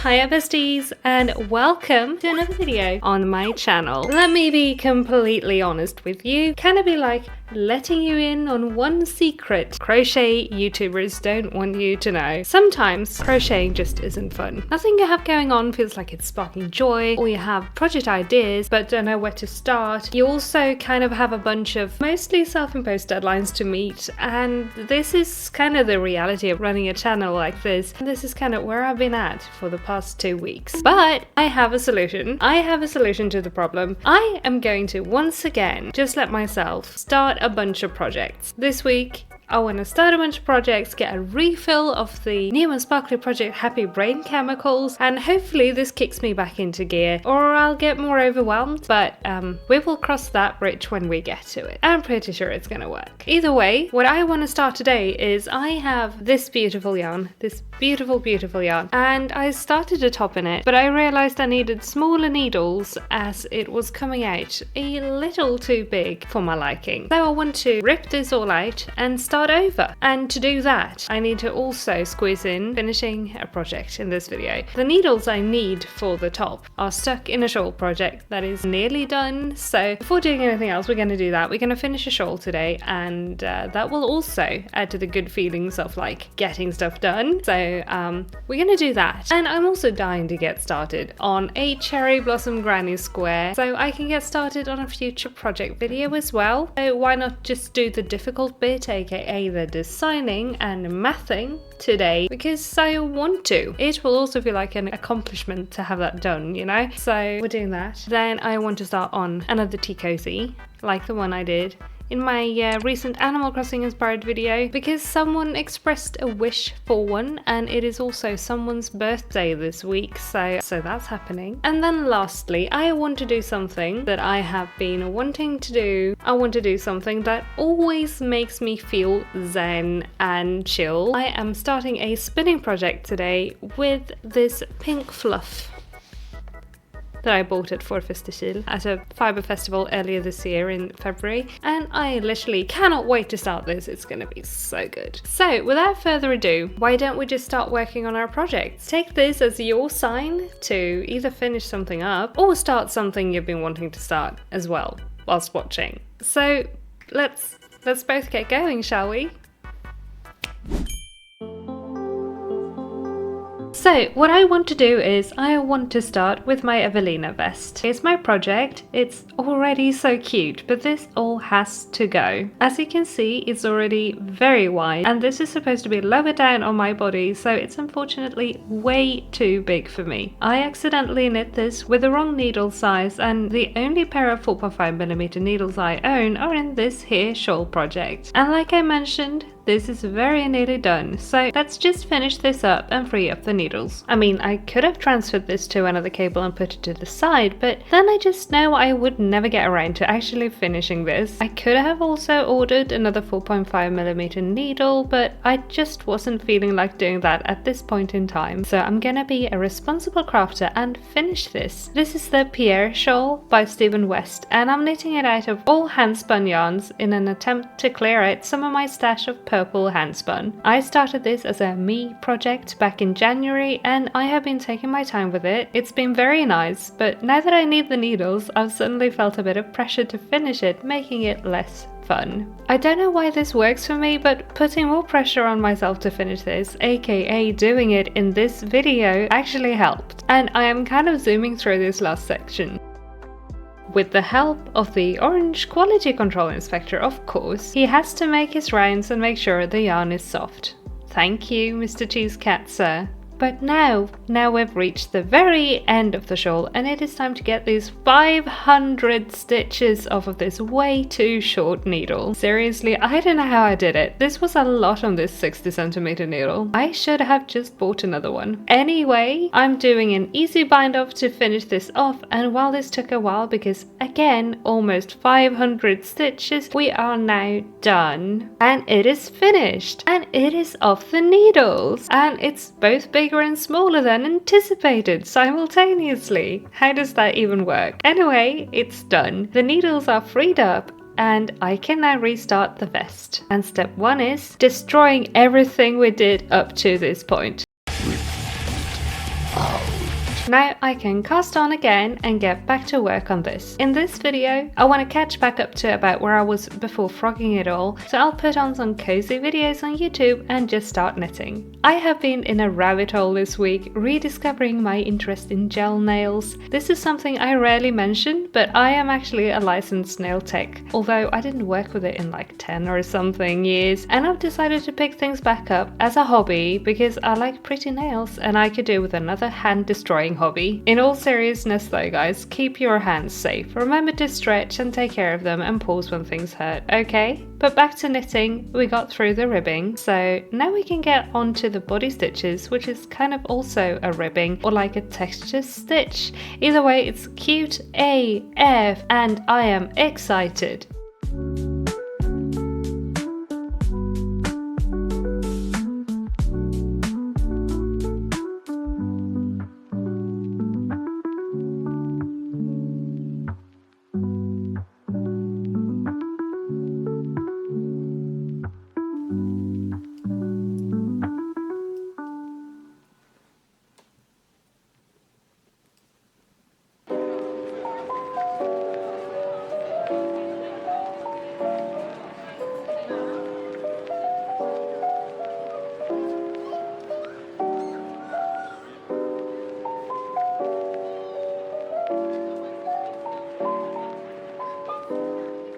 Hiya besties, and welcome to another video on my channel. Let me be completely honest with you, can it be like letting you in on one secret crochet YouTubers don't want you to know? Sometimes crocheting just isn't fun. Nothing you have going on feels like it's sparking joy, or you have project ideas but don't know where to start. You also kind of have a bunch of mostly self-imposed deadlines to meet, and this is kind of the reality of running a channel like this. And this is kind of where I've been at for the past 2 weeks. But I have a solution. I have a solution to the problem. I am going to once again just let myself start a bunch of projects. This week I want to start a bunch of projects, get a refill of the new and sparkly project Happy Brain chemicals, and hopefully this kicks me back into gear, or I'll get more overwhelmed, but we will cross that bridge when we get to it. I'm pretty sure it's gonna work. Either way, what I want to start today is I have this beautiful yarn, this beautiful yarn, and I started a top in it, but I realized I needed smaller needles as it was coming out a little too big for my liking. So I want to rip this all out and start over. And to do that, I need to also squeeze in finishing a project in this video. The needles I need for the top are stuck in a shawl project that is nearly done. So before doing anything else, we're going to do that. We're going to finish a shawl today, and that will also add to the good feelings of like getting stuff done. So we're going to do that. And I'm also dying to get started on a cherry blossom granny square, so I can get started on a future project video as well. So why not just do the difficult bit, aka the designing and mathing today, because I want to. It will also feel like an accomplishment to have that done, you know? So we're doing that. Then I want to start on another tea cozy, like the one I did in my recent Animal Crossing inspired video, because someone expressed a wish for one, and it is also someone's birthday this week, so that's happening. And then lastly, I want to do something that I have been wanting to do. I want to do something that always makes me feel zen and chill. I am starting a spinning project today with this pink fluff that I bought at Forfesticil at a fibre festival earlier this year in February, and I literally cannot wait to start this. It's gonna be so good. So without further ado, why don't we just start working on our projects? Take this as your sign to either finish something up or start something you've been wanting to start as well whilst watching. So let's both get going, shall we? So what I want to do is I want to start with my Ewelina vest. It's my project. It's already so cute, but this all has to go. As you can see, it's already very wide, and this is supposed to be lower down on my body, so it's unfortunately way too big for me. I accidentally knit this with the wrong needle size, and the only pair of 4.5mm needles I own are in this here shawl project. And like I mentioned, this is very nearly done, so let's just finish this up and free up the needles. I mean, I could have transferred this to another cable and put it to the side, but then I just know I would never get around to actually finishing this. I could have also ordered another 4.5mm needle, but I just wasn't feeling like doing that at this point in time. So I'm gonna be a responsible crafter and finish this. This is the Pierre shawl by Stephen West, and I'm knitting it out of all hand-spun yarns in an attempt to clear out some of my stash of purple handspun. I started this as a me project back in January, and I have been taking my time with it. It's been very nice, but now that I need the needles, I've suddenly felt a bit of pressure to finish it, making it less fun. I don't know why this works for me, but putting more pressure on myself to finish this, aka doing it in this video, actually helped. And I am kind of zooming through this last section. With the help of the orange quality control inspector, of course. He has to make his rounds and make sure the yarn is soft. Thank you, Mr. Cheese Cat, sir. But now we've reached the very end of the shawl, and it is time to get these 500 stitches off of this way too short needle. Seriously, I don't know how I did it. This was a lot on this 60cm needle. I should have just bought another one. Anyway, I'm doing an easy bind off to finish this off, and while this took a while because again almost 500 stitches, we are now done. And it is finished, and it is off the needles, and it's both bigger and smaller than anticipated simultaneously. How does that even work? Anyway, it's done. The needles are freed up, and I can now restart the vest. And step 1 is destroying everything we did up to this point. Out. Now I can cast on again and get back to work on this. In this video, I want to catch back up to about where I was before frogging it all, so I'll put on some cozy videos on YouTube and just start knitting. I have been in a rabbit hole this week, rediscovering my interest in gel nails. This is something I rarely mention, but I am actually a licensed nail tech, although I didn't work with it in like 10 or something years, and I've decided to pick things back up as a hobby because I like pretty nails and I could do with another hand destroying hobby. In all seriousness though guys, keep your hands safe. Remember to stretch and take care of them and pause when things hurt, okay? But back to knitting, we got through the ribbing, so now we can get on to the body stitches, which is kind of also a ribbing or like a texture stitch. Either way, it's cute AF and I am excited.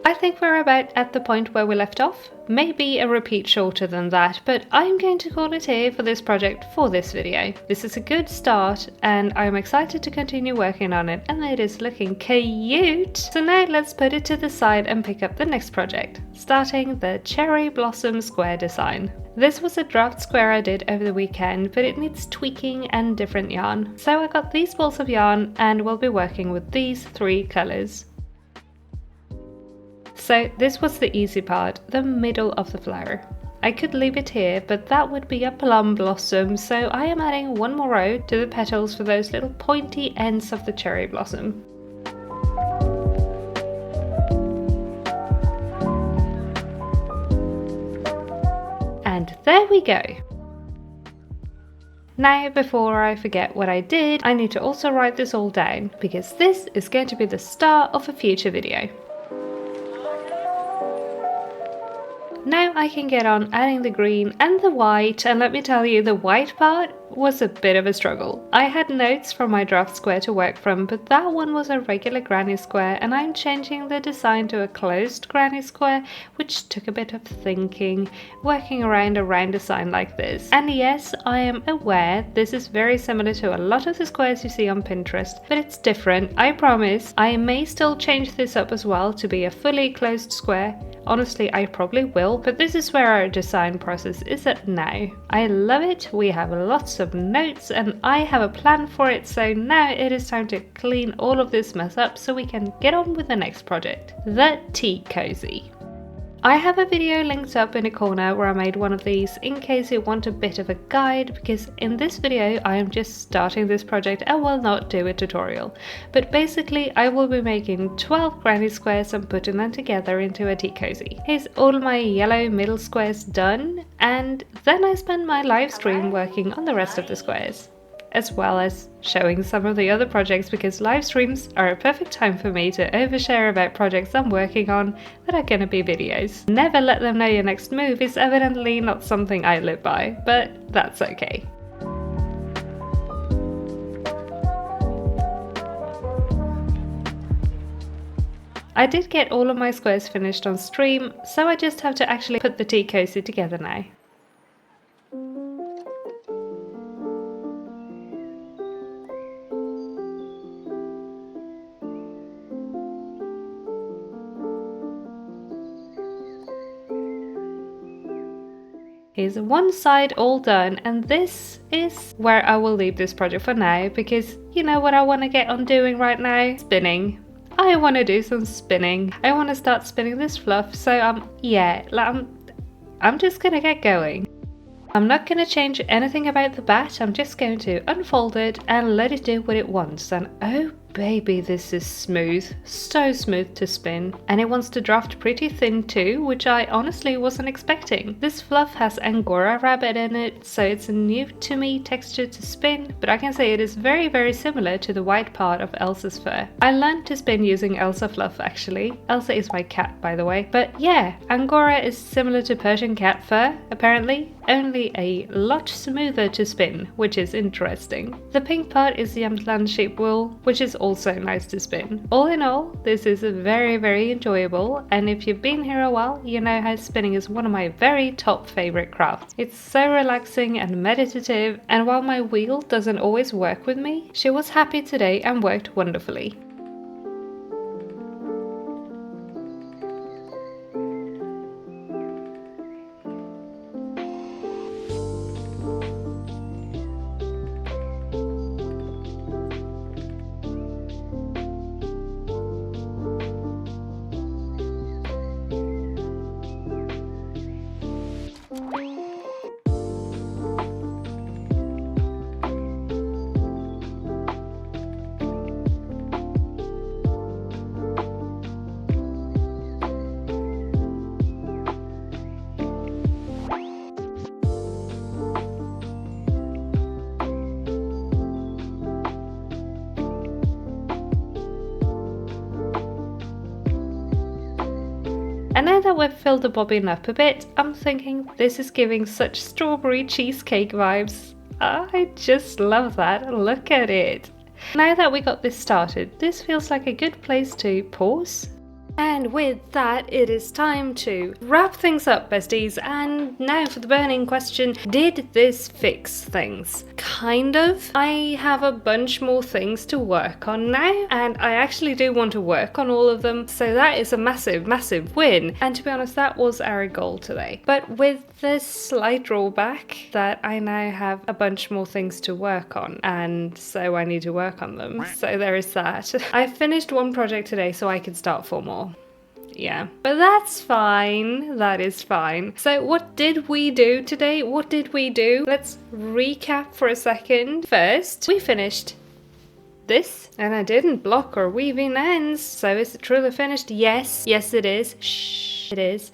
I think we're about at the point where we left off, maybe a repeat shorter than that, but I'm going to call it here for this project for this video. This is a good start and I'm excited to continue working on it, and it is looking cute! So now let's put it to the side and pick up the next project, starting the cherry blossom square design. This was a draft square I did over the weekend, but it needs tweaking and different yarn. So I got these balls of yarn and we'll be working with these 3 colours. So this was the easy part, the middle of the flower. I could leave it here, but that would be a plum blossom, so I am adding 1 more row to the petals for those little pointy ends of the cherry blossom. And there we go. Now, before I forget what I did, I need to also write this all down, because this is going to be the start of a future video. Now I can get on adding the green and the white, and let me tell you, the white part was a bit of a struggle. I had notes from my draft square to work from, but that one was a regular granny square and I'm changing the design to a closed granny square, which took a bit of thinking, working around a round design like this. And yes, I am aware this is very similar to a lot of the squares you see on Pinterest, but it's different, I promise. I may still change this up as well to be a fully closed square. Honestly, I probably will, but this is where our design process is at now. I love it, we have lots of notes and I have a plan for it, so now it is time to clean all of this mess up so we can get on with the next project, the Tea Cozy. I have a video linked up in a corner where I made one of these in case you want a bit of a guide, because in this video I am just starting this project and will not do a tutorial. But basically I will be making 12 granny squares and putting them together into a tea cozy. Here's all my yellow middle squares done, and then I spend my live stream working on the rest of the squares, as well as showing some of the other projects, because live streams are a perfect time for me to overshare about projects I'm working on that are gonna be videos. Never let them know your next move is evidently not something I live by, but that's okay. I did get all of my squares finished on stream, so I just have to actually put the tea cozy together now. Here's one side all done, and this is where I will leave this project for now, because you know what I want to get on doing right now? Spinning. I want to do some spinning. I want to start spinning this fluff, so I'm just gonna get going. I'm not gonna change anything about the bat, I'm just going to unfold it and let it do what it wants, and oh baby, this is smooth. So smooth to spin. And it wants to draft pretty thin too, which I honestly wasn't expecting. This fluff has Angora rabbit in it, so it's a new to me texture to spin, but I can say it is very, very similar to the white part of Elsa's fur. I learned to spin using Elsa fluff actually. Elsa is my cat, by the way. But yeah, Angora is similar to Persian cat fur, apparently, only a lot smoother to spin, which is interesting. The pink part is Jämtland sheep wool, which is also nice to spin. All in all, this is very, very enjoyable, and if you've been here a while, you know how spinning is one of my very top favorite crafts. It's so relaxing and meditative, and while my wheel doesn't always work with me, she was happy today and worked wonderfully. And now that we've filled the bobbin up a bit, I'm thinking this is giving such strawberry cheesecake vibes. I just love that. Look at it. Now that we got this started, this feels like a good place to pause. And with that, it is time to wrap things up, besties. And now for the burning question, did this fix things? Kind of. I have a bunch more things to work on now, and I actually do want to work on all of them, so that is a massive, massive win. And to be honest, that was our goal today. But with this slight drawback that I now have a bunch more things to work on, and so I need to work on them. So there is that. I finished one project today, so I could start 4 more. Yeah, but that's fine. That is fine. So what did we do today? What did we do? Let's recap for a second. First, we finished this, and I didn't block or weave in ends. So is it truly finished? Yes. Yes, it is. Shh, it is.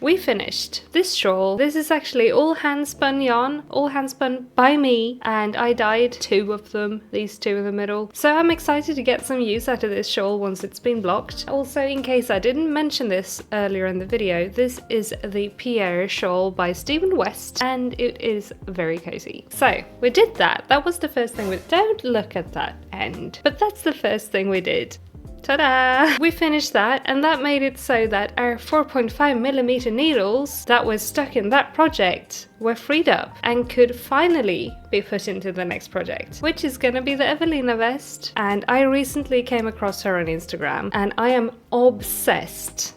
We finished this shawl. This is actually all hand spun yarn, all hand spun by me, and I dyed 2 of them, these 2 in the middle. So I'm excited to get some use out of this shawl once it's been blocked. Also, in case I didn't mention this earlier in the video, this is the Pierre shawl by Stephen West, and it is very cozy. So we did that. That was the first thing. Don't look at that end. But that's the first thing we did. Ta-da! We finished that, and that made it so that our 4.5mm needles that were stuck in that project were freed up and could finally be put into the next project, which is gonna be the Ewelina vest. And I recently came across her on Instagram, and I am obsessed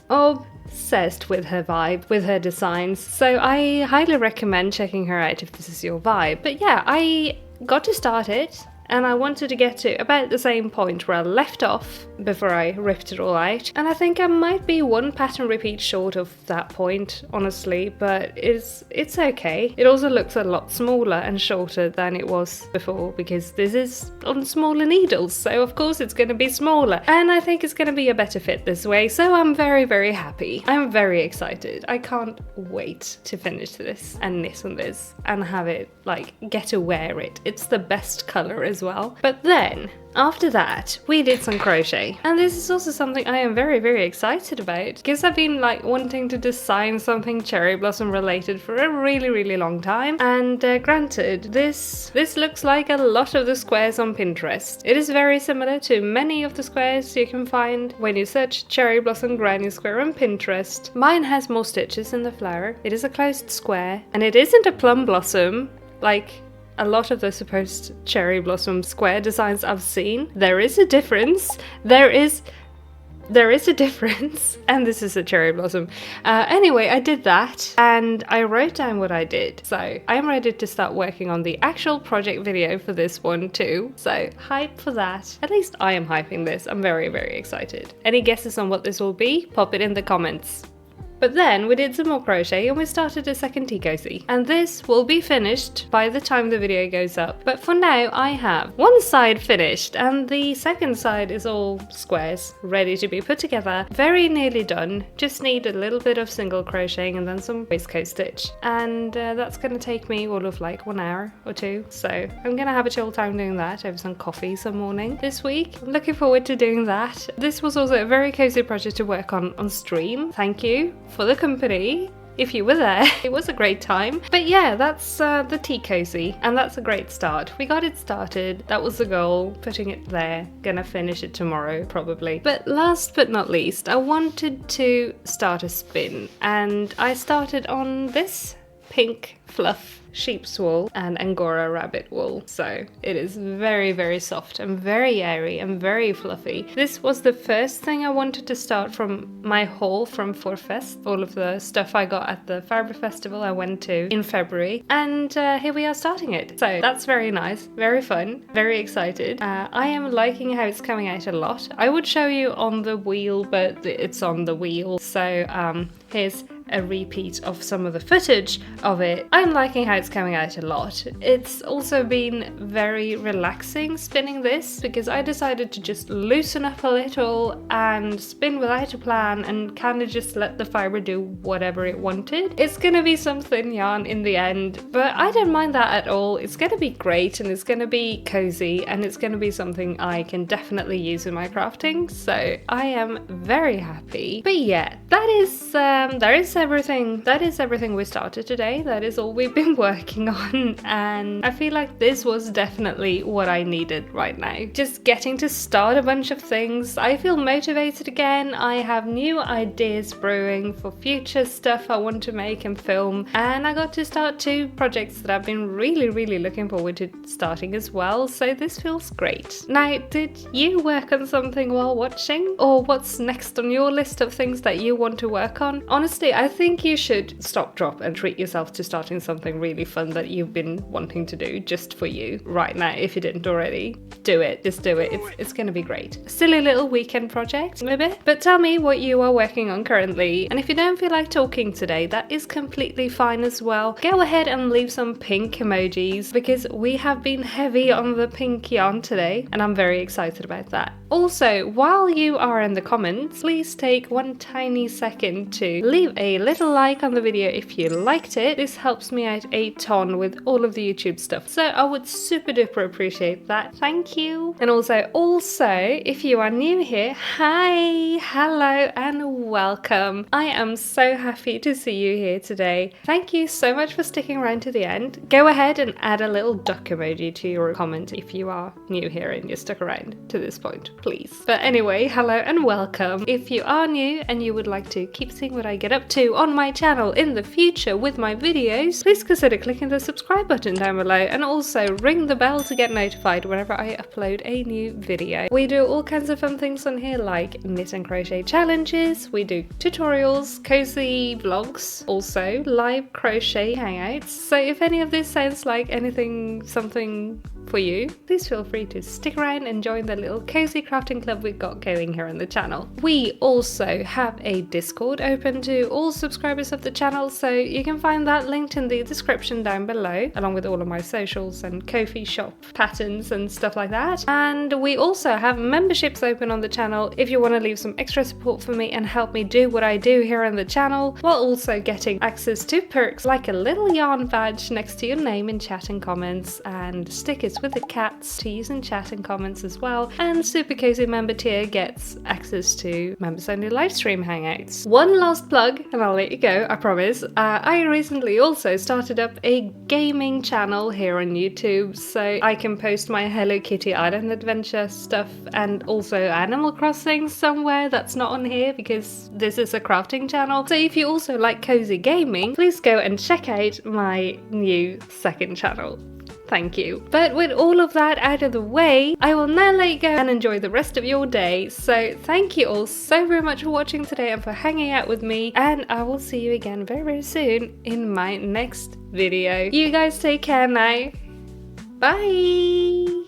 with her vibe, with her designs. So I highly recommend checking her out if this is your vibe. But yeah, I got to start it, and I wanted to get to about the same point where I left off before I ripped it all out. And I think I might be 1 pattern repeat short of that point, honestly, but it's okay. It also looks a lot smaller and shorter than it was before, because this is on smaller needles, so of course it's going to be smaller. And I think it's going to be a better fit this way, so I'm very, very happy. I'm very excited. I can't wait to finish this and knit on this and have it, like, get to wear it. It's the best colour as well. But then after that, we did some crochet, and this is also something I am very, very excited about, because I've been like wanting to design something cherry blossom related for a really, really long time. And granted, this looks like a lot of the squares on Pinterest. It is very similar to many of the squares you can find when you search cherry blossom granny square on Pinterest. Mine has more stitches in the flower. It is a closed square, and it isn't a plum blossom like a lot of the supposed cherry blossom square designs I've seen. There is a difference. There is a difference, and this is a cherry blossom. Anyway, I did that, and I wrote down what I did. So I'm ready to start working on the actual project video for this one too. So hype for that. At least I am hyping this. I'm very, very excited. Any guesses on what this will be? Pop it in the comments. But then we did some more crochet and we started a second tea cozy. And this will be finished by the time the video goes up. But for now, I have one side finished and the second side is all squares, ready to be put together. Very nearly done. Just need a little bit of single crocheting and then some waistcoat stitch. And that's going to take me all of like 1 hour or two. So I'm going to have a chill time doing that over some coffee some morning this week. I'm looking forward to doing that. This was also a very cozy project to work on stream. Thank you for the company. If you were there, it was a great time. But yeah, that's the tea cozy, and that's a great start. We got it started, that was the goal, putting it there. Gonna finish it tomorrow, probably. But last but not least, I wanted to start a spin, and I started on this pink fluff sheep's wool and Angora rabbit wool. So it is very, very soft and very airy and very fluffy. This was the first thing I wanted to start from my haul from Forfest, all of the stuff I got at the Fibre Festival I went to in February, and here we are starting it. So that's very nice, very fun, very excited. I am liking how it's coming out a lot. I would show you on the wheel, but it's on the wheel. So here's a repeat of some of the footage of it. I'm liking how it's coming out a lot. It's also been very relaxing spinning this because I decided to just loosen up a little and spin without a plan and kind of just let the fibre do whatever it wanted. It's gonna be some thin yarn in the end, but I don't mind that at all. It's gonna be great and it's gonna be cozy and it's gonna be something I can definitely use in my crafting, so I am very happy. But yeah, that is everything we started today. That is all we've been working on, and I feel like this was definitely what I needed right now. Just getting to start a bunch of things. I feel motivated again. I have new ideas brewing for future stuff I want to make and film, and I got to start 2 projects that I've been really looking forward to starting as well, so this feels great. Now, did you work on something while watching? Or what's next on your list of things that you want to work on? Honestly, I think you should stop, drop and treat yourself to starting something really fun that you've been wanting to do just for you right now. If you didn't already, do it. Just do it. It's gonna be great. Silly little weekend project, maybe. But tell me what you are working on currently. And if you don't feel like talking today, that is completely fine as well. Go ahead and leave some pink emojis because we have been heavy on the pink yarn today and I'm very excited about that. Also, while you are in the comments, please take one tiny second to leave a little like on the video if you liked it. This helps me out a ton with all of the YouTube stuff, so I would super duper appreciate that. Thank you. And also if you are new here, hi, hello and welcome. I am so happy to see you here today. Thank you so much for sticking around to the end. Go ahead and add a little duck emoji to your comment if you are new here and you stuck around to this point, please. But anyway, hello and welcome. If you are new and you would like to keep seeing what I get up to on my channel in the future with my videos, please consider clicking the subscribe button down below and also ring the bell to get notified whenever I upload a new video. We do all kinds of fun things on here like knit and crochet challenges, we do tutorials, cozy vlogs, also live crochet hangouts. So if any of this sounds like something for you, please feel free to stick around and join the little cozy crafting club we've got going here on the channel. We also have a Discord open to all subscribers of the channel, so you can find that linked in the description down below, along with all of my socials and Ko-fi shop patterns and stuff like that. And we also have memberships open on the channel if you want to leave some extra support for me and help me do what I do here on the channel, while also getting access to perks like a little yarn badge next to your name in chat and comments, and stickers with the cats to use in chat and comments as well, and Super Cozy member tier gets access to members only live stream hangouts. One last plug and I'll let you go, I promise. I recently also started up a gaming channel here on YouTube, so I can post my Hello Kitty Island adventure stuff and also Animal Crossing somewhere that's not on here because this is a crafting channel. So if you also like cozy gaming, please go and check out my new second channel. Thank you. But with all of that out of the way, I will now let you go and enjoy the rest of your day. So thank you all so very much for watching today and for hanging out with me, and I will see you again very, very soon in my next video. You guys take care now. Bye!